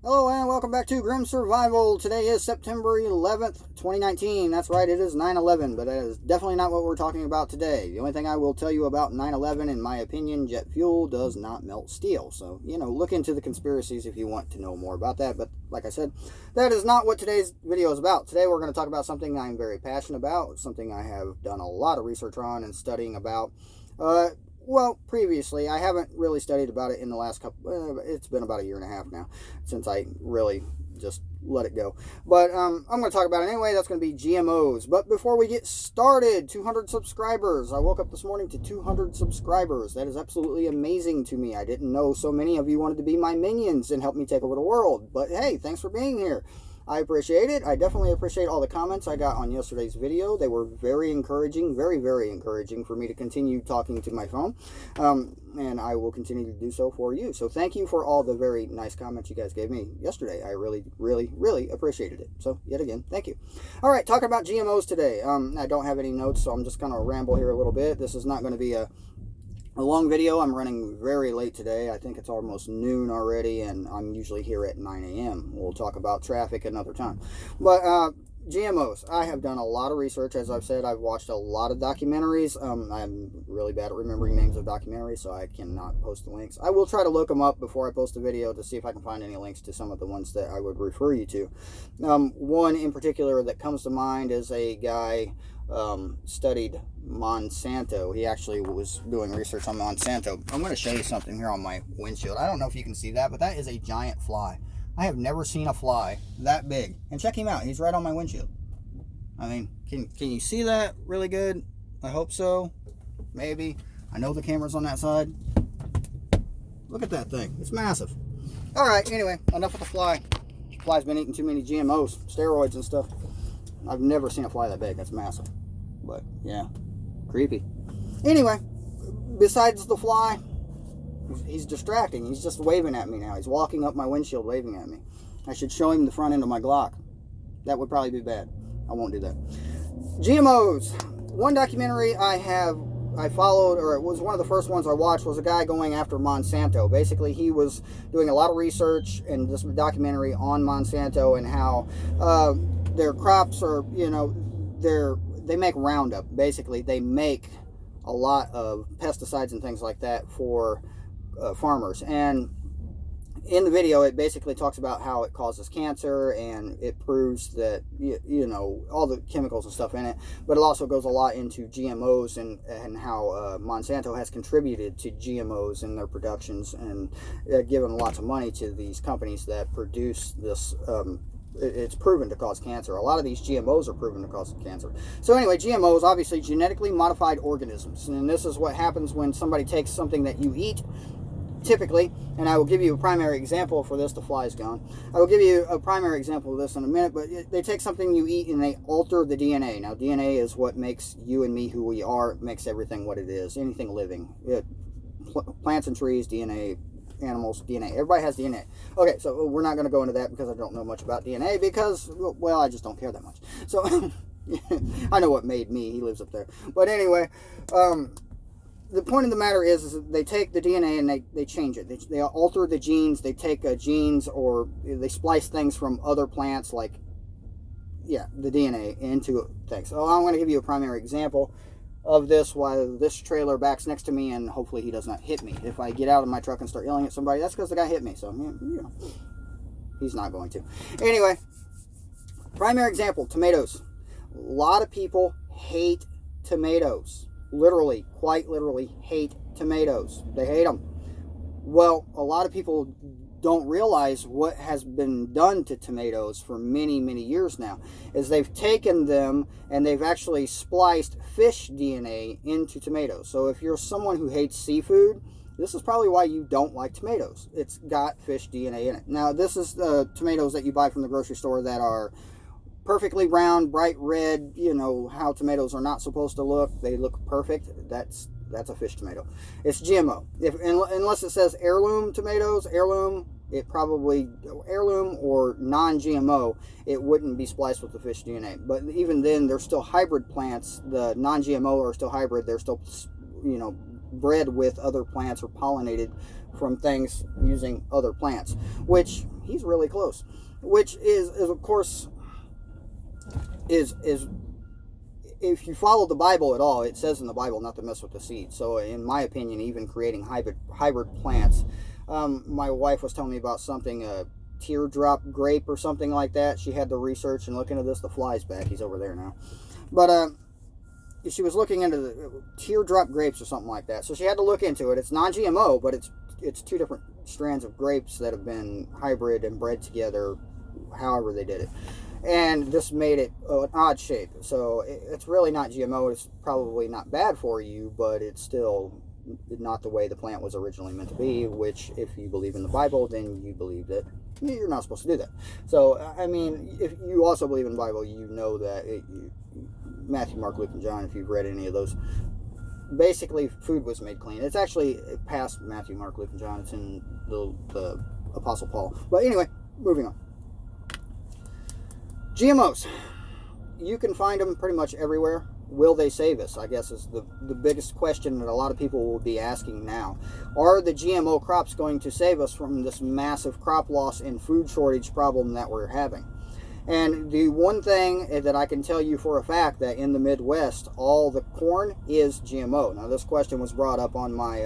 Hello and welcome back to Grim Survival. Today is September 11th, 2019. That's right, it is 9/11, but that is definitely not what we're talking about today. The only thing I will tell you about 9/11, in my opinion, jet fuel does not melt steel. So, look into the conspiracies if you want to know more about that. But like I said, that is not what today's video is about. Today we're going to talk about something I'm very passionate about, something I have done a lot of research on and studying about. Well, previously, I haven't really studied about it in the last couple, it's been about a year and a half now since I really just let it go. But I'm going to talk about it anyway. That's going to be GMOs. But before we get started, 200 subscribers. I woke up this morning to 200 subscribers. That is absolutely amazing to me. I didn't know so many of you wanted to be my minions and help me take over the world. But hey, thanks for being here. I appreciate it. I definitely appreciate all the comments I got on yesterday's video. They were very encouraging, very, very encouraging for me to continue talking to my phone. And I will continue to do so for you. So thank you for all the very nice comments you guys gave me yesterday. I really, really, really appreciated it. So yet again, thank you. All right, talking about GMOs today. I don't have any notes, so I'm just going to ramble here a little bit. This is not going to be a long video. I'm running very late today. I think it's almost noon already, and I'm usually here at 9 a.m. We'll talk about traffic another time. But GMOs. I have done a lot of research. As I've said, I've watched a lot of documentaries. I'm really bad at remembering names of documentaries, so I cannot post the links. I will try to look them up before I post the video to see if I can find any links to some of the ones that I would refer you to. One in particular that comes to mind is a guy studied Monsanto. He actually was doing research on Monsanto. I'm going to show you something here on my windshield. I don't know if you can see that, but that is a giant fly. I have never seen a fly that big. And check him out. He's right on my windshield. I mean, can you see that really good? I hope so. Maybe. I know the camera's on that side. Look at that thing. It's massive. All right, anyway, enough with the fly. The fly's been eating too many GMOs, steroids and stuff. I've never seen a fly that big. That's massive. But, yeah, creepy. Anyway, besides the fly, he's distracting. He's just waving at me now. He's walking up my windshield waving at me. I should show him the front end of my Glock. That would probably be bad. I won't do that. GMOs. One documentary I followed, or it was one of the first ones I watched, was a guy going after Monsanto. Basically, he was doing a lot of research in this documentary on Monsanto and how their crops are, they make Roundup. Basically, they make a lot of pesticides and things like that for farmers. And in the video, it basically talks about how it causes cancer, and it proves that, all the chemicals and stuff in it. But it also goes a lot into GMOs and how Monsanto has contributed to GMOs in their productions and given lots of money to these companies that produce this. It's proven to cause cancer. A lot of these GMOs are proven to cause cancer. So anyway, GMOs, obviously genetically modified organisms. And this is what happens when somebody takes something that you eat, typically, and I will give you a primary example for this. The fly's gone. I will give you a primary example of this in a minute, but they take something you eat and they alter the DNA. Now, DNA is what makes you and me who we are, makes everything what it is, anything living. Plants and trees, DNA, animals, DNA. Everybody has DNA. Okay, so we're not going to go into that because I don't know much about DNA because, well, I just don't care that much. So, I know what made me. He lives up there. But anyway, the point of the matter is that they take the DNA and they change it. They alter the genes. They take genes, or they splice things from other plants, like, the DNA into things. So I'm going to give you a primary example of this while this trailer backs next to me, and hopefully he does not hit me. If I get out of my truck and start yelling at somebody, that's because the guy hit me. So, he's not going to. Anyway, primary example, tomatoes. A lot of people hate tomatoes. Literally, quite literally hate tomatoes. They hate them. Well, a lot of people don't realize what has been done to tomatoes for many, many years now, is they've taken them and they've actually spliced fish DNA into tomatoes. So if you're someone who hates seafood, this is probably why you don't like tomatoes. It's got fish DNA in it. Now, this is the tomatoes that you buy from the grocery store that are perfectly round, bright red, how tomatoes are not supposed to look. They look perfect. That's a fish tomato. It's GMO. Unless it says heirloom tomatoes, heirloom or non-GMO, it wouldn't be spliced with the fish DNA. But even then, they're still hybrid plants. The non-GMO are still hybrid. They're still, bred with other plants or pollinated from things using other plants, which He's really close, which is of course, is if you follow the Bible at all, it says in the Bible not to mess with the seed. So in my opinion, even creating hybrid plants, my wife was telling me about something, teardrop grape or something like that. She had to research and look into this. The fly's back. He's over there now. But she was looking into the teardrop grapes or something like that. So she had to look into it. It's non-GMO, but it's two different strands of grapes that have been hybrid and bred together, however they did it. And this made it an odd shape. So it's really not GMO. It's probably not bad for you, but it's still not the way the plant was originally meant to be, which if you believe in the Bible, then you believe that you're not supposed to do that. So, I mean, if you also believe in the Bible, you know that Matthew, Mark, Luke, and John, if you've read any of those, basically food was made clean. It's actually past Matthew, Mark, Luke, and John. It's in the Apostle Paul. But anyway, moving on. GMOs. You can find them pretty much everywhere. Will they save us? I guess is the biggest question that a lot of people will be asking now. Are the GMO crops going to save us from this massive crop loss and food shortage problem that we're having? And the one thing that I can tell you for a fact that in the Midwest, all the corn is GMO. Now, this question was brought up on my,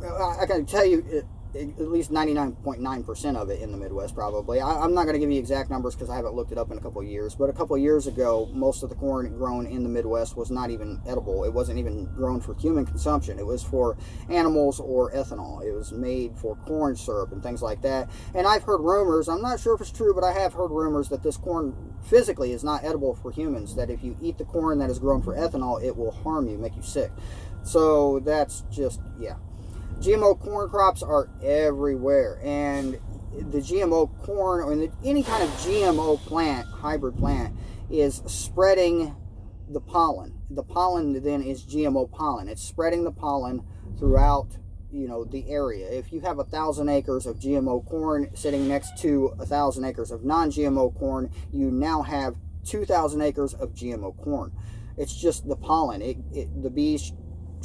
I can tell you at least 99.9% of it in the Midwest, probably. I'm not going to give you exact numbers because I haven't looked it up in a couple of years, but a couple of years ago, most of the corn grown in the Midwest was not even edible. It wasn't even grown for human consumption. It was for animals or ethanol. It was made for corn syrup and things like that. And I've heard rumors, I'm not sure if it's true, but I have heard rumors that this corn physically is not edible for humans, that if you eat the corn that is grown for ethanol, it will harm you, make you sick. So that's just, yeah. GMO corn crops are everywhere, and the GMO corn, or any kind of GMO plant, hybrid plant, is spreading the pollen. The pollen then is GMO pollen. It's spreading the pollen throughout, the area. If you have 1,000 acres of GMO corn sitting next to 1,000 acres of non-GMO corn, you now have 2,000 acres of GMO corn. It's just the pollen. The bees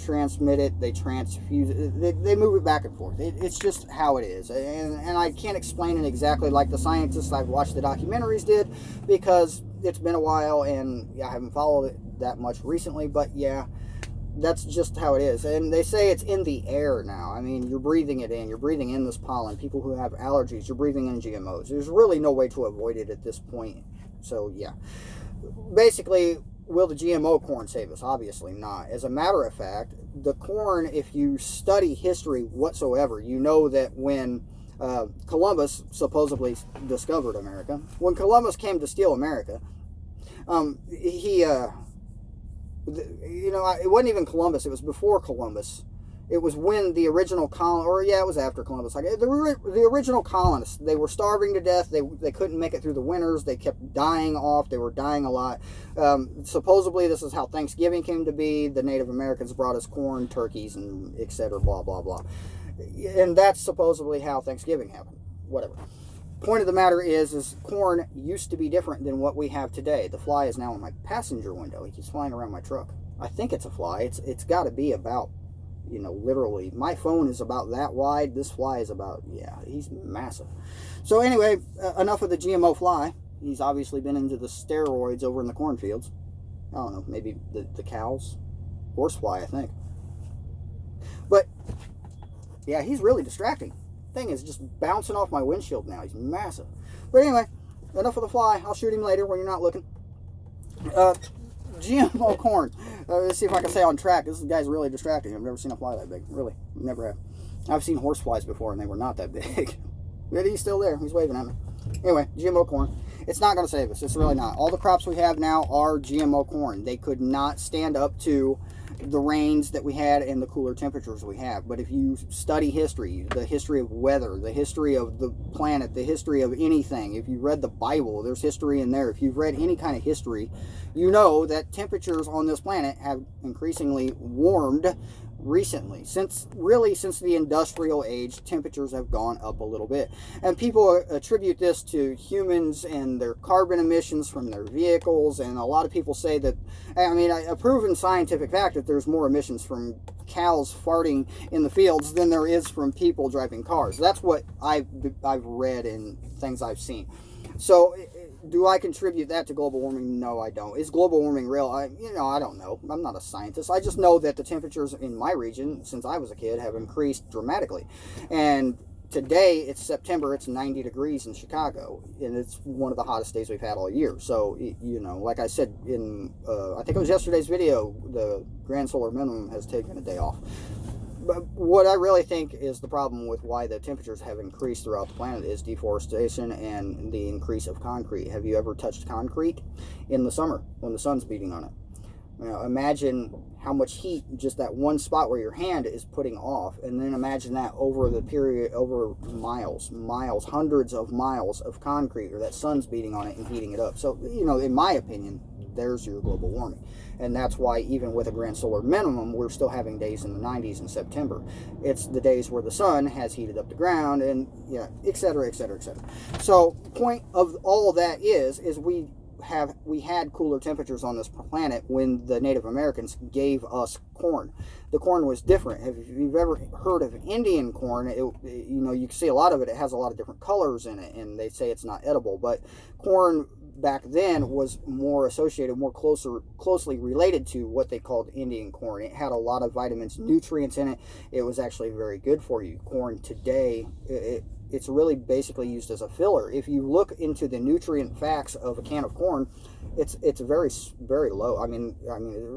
transmit it, they transfuse it, they move it back and forth. It's just how it is, and I can't explain it exactly like the scientists I've watched the documentaries did, because it's been a while and I haven't followed it that much recently, but yeah, that's just how it is. And they say it's in the air now. I mean, you're breathing it in, you're breathing in this pollen. People who have allergies, you're breathing in GMOs. There's really no way to avoid it at this point. So yeah, basically, will the GMO corn save us? Obviously not. As a matter of fact, the corn, if you study history whatsoever, you know that when Columbus supposedly discovered America, when Columbus came to steal America, it wasn't even Columbus, it was before Columbus. It was when the original it was after Columbus. Like the original colonists, they were starving to death. They couldn't make it through the winters. They kept dying off. They were dying a lot. Supposedly, this is how Thanksgiving came to be. The Native Americans brought us corn, turkeys, and etc. Blah blah blah. And that's supposedly how Thanksgiving happened. Whatever. Point of the matter is corn used to be different than what we have today. The fly is now in my passenger window. He keeps flying around my truck. I think it's a fly. It's got to be about, literally, my phone is about that wide. This fly is about, he's massive. So anyway, enough of the GMO fly. He's obviously been into the steroids over in the cornfields. I don't know, maybe the cows. Horsefly, I think. But, yeah, he's really distracting. Thing is just bouncing off my windshield now. He's massive. But anyway, enough of the fly. I'll shoot him later when you're not looking. GMO corn. Let's see if I can stay on track. This guy's really distracting. I've never seen a fly that big. Really. Never have. I've seen horse flies before and they were not that big. But he's still there. He's waving at me. Anyway, GMO corn. It's not going to save us. It's really not. All the crops we have now are GMO corn. They could not stand up to the rains that we had and the cooler temperatures we have. But if you study history, the history of weather, the history of the planet, the history of anything, if you read the Bible, there's history in there. If you've read any kind of history, you know that temperatures on this planet have increasingly warmed recently. Since the industrial age, temperatures have gone up a little bit. And people attribute this to humans and their carbon emissions from their vehicles. And a lot of people say that, I mean, a proven scientific fact that there's more emissions from cows farting in the fields than there is from people driving cars. That's what I've read and things I've seen. So do I contribute that to global warming? No, I don't. Is global warming real? I don't know. I'm not a scientist. I just know that the temperatures in my region, since I was a kid, have increased dramatically. And today, it's September, it's 90 degrees in Chicago, and it's one of the hottest days we've had all year. So, like I said in, I think it was yesterday's video, the grand solar minimum has taken a day off. But what I really think is the problem with why the temperatures have increased throughout the planet is deforestation and the increase of concrete. Have you ever touched concrete in the summer when the sun's beating on it? Imagine how much heat just that one spot where your hand is putting off, and then imagine that over the period, over miles, hundreds of miles of concrete, or that sun's beating on it and heating it up. So, in my opinion, there's your global warming. And that's why even with a grand solar minimum, we're still having days in the 90s in September. It's the days where the sun has heated up the ground, and et cetera, et cetera, et cetera. So point of all of that is we had cooler temperatures on this planet when the Native Americans gave us corn. The corn was different. If you've ever heard of Indian corn, you can see a lot of it. It has a lot of different colors in it, and they say it's not edible. But corn back then was more associated, more closely related to what they called Indian corn. It had a lot of vitamins, nutrients in it. It was actually very good for you. Corn today, it's really basically used as a filler. If you look into the nutrient facts of a can of corn, it's very, very low. I mean,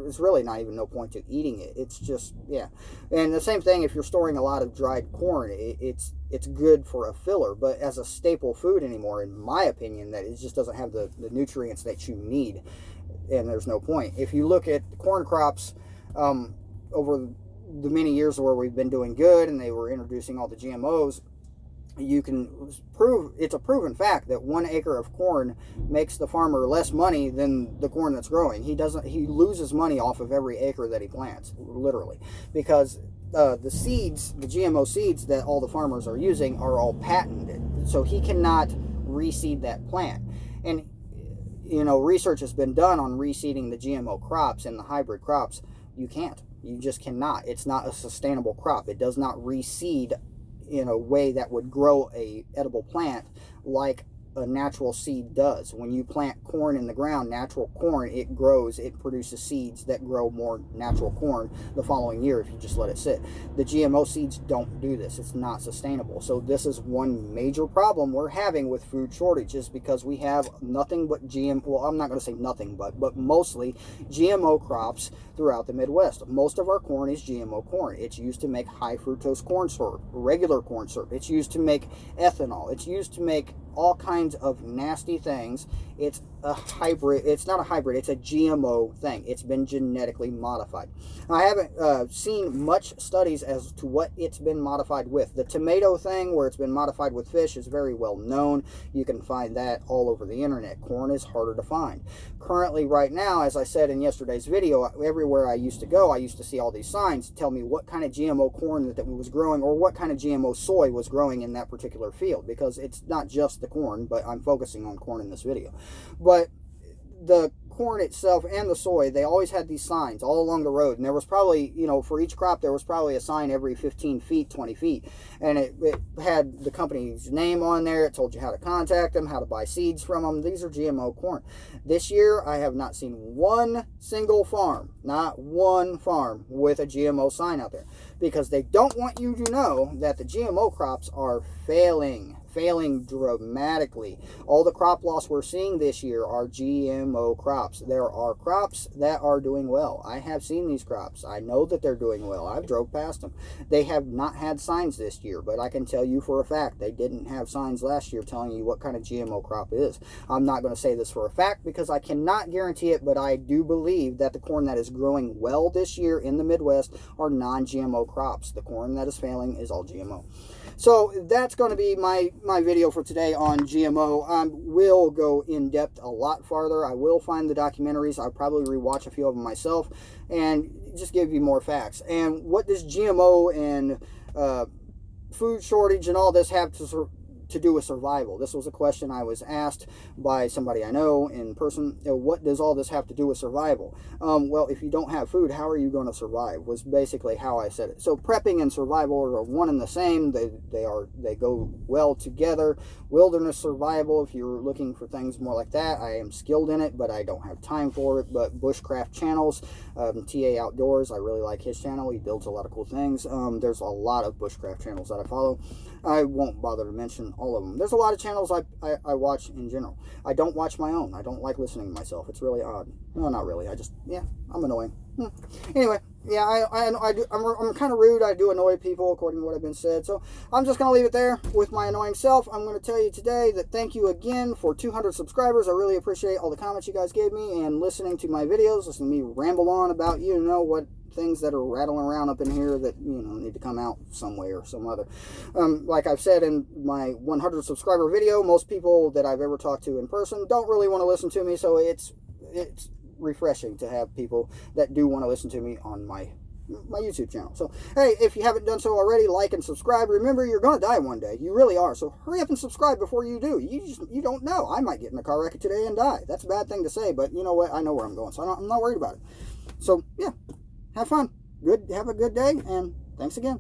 it's really not even no point to eating it. It's just, yeah. And the same thing if you're storing a lot of dried corn, it's good for a filler, but as a staple food anymore, in my opinion, that it just doesn't have the nutrients that you need, and there's no point. If you look at corn crops over the many years where we've been doing good and they were introducing all the GMOs, you can prove, it's a proven fact that 1 acre of corn makes the farmer less money than the corn that's growing. He loses money off of every acre that he plants, literally, because the seeds, the GMO seeds that all the farmers are using are all patented. So he cannot reseed that plant. And, research has been done on reseeding the GMO crops and the hybrid crops. You can't. You just cannot. It's not a sustainable crop. It does not reseed in a way that would grow a edible plant like a natural seed does. When you plant corn in the ground, natural corn, it grows, it produces seeds that grow more natural corn the following year if you just let it sit. The GMO seeds don't do this. It's not sustainable. So this is one major problem we're having with food shortages, because we have nothing but well, I'm not going to say nothing but mostly GMO crops throughout the Midwest. Most of our corn is GMO corn. It's used to make high fructose corn syrup, regular corn syrup. It's used to make ethanol. It's used to make all kinds of nasty things. It's a hybrid. It's not a hybrid. It's a GMO thing. It's been genetically modified. I haven't seen much studies as to what it's been modified with. The tomato thing, where it's been modified with fish, is very well known. You can find that all over the internet. Corn is harder to find. Currently, right now, as I said in yesterday's video, everywhere I used to go, I used to see all these signs tell me what kind of GMO corn that was growing, or what kind of GMO soy was growing in that particular field, because it's not just the corn, but I'm focusing on corn in this video. But the corn itself and the soy, they always had these signs all along the road, and there was probably, for each crop there was probably a sign every 15 feet, 20 feet, and it had the company's name on there. It told you how to contact them, how to buy seeds from them. These are GMO corn. This year I have not seen one single farm, not one farm, with a GMO sign out there, because they don't want you to know that the GMO crops are failing dramatically. All the crop loss we're seeing this year are GMO crops. There are crops that are doing well. I have seen these crops. I know that they're doing well. I've drove past them. They have not had signs this year, but I can tell you for a fact they didn't have signs last year telling you what kind of GMO crop it is. I'm not going to say this for a fact because I cannot guarantee it, but I do believe that the corn that is growing well this year in the Midwest are non-GMO crops. The corn that is failing is all GMO. So that's going to be my video for today on GMO. I will go in depth a lot farther. I will find the documentaries. I'll probably rewatch a few of them myself and just give you more facts. And what does GMO and food shortage and all this have to do with survival? This was a question I was asked by somebody I know in person. What does all this have to do with survival? Well, if you don't have food, how are you going to survive? Was basically how I said it. So prepping and survival are one and the same. They go well together. Wilderness survival, if you're looking for things more like that, I am skilled in it, but I don't have time for it. But bushcraft channels, TA Outdoors, I really like his channel. He builds a lot of cool things. There's a lot of bushcraft channels that I follow. I won't bother to mention all of them. There's a lot of channels I watch in general. I don't watch my own. I don't like listening to myself. It's really odd. No, not really. I'm annoying. Anyway, yeah, I'm kind of rude. I do annoy people according to what I've been said. So I'm just going to leave it there with my annoying self. I'm going to tell you today that thank you again for 200 subscribers. I really appreciate all the comments you guys gave me and listening to my videos, listening to me ramble on about, what things that are rattling around up in here that need to come out some way or some other. Like I've said in my 100 subscriber video, most people that I've ever talked to in person don't really want to listen to me, so it's refreshing to have people that do want to listen to me on my YouTube channel. So hey, if you haven't done so already, like and subscribe. Remember, you're going to die one day. You really are. So hurry up and subscribe before you do. You don't know. I might get in a car wreck today and die. That's a bad thing to say, but you know what? I know where I'm going, so I'm not worried about it. So yeah. Have fun. Have a good day, and thanks again.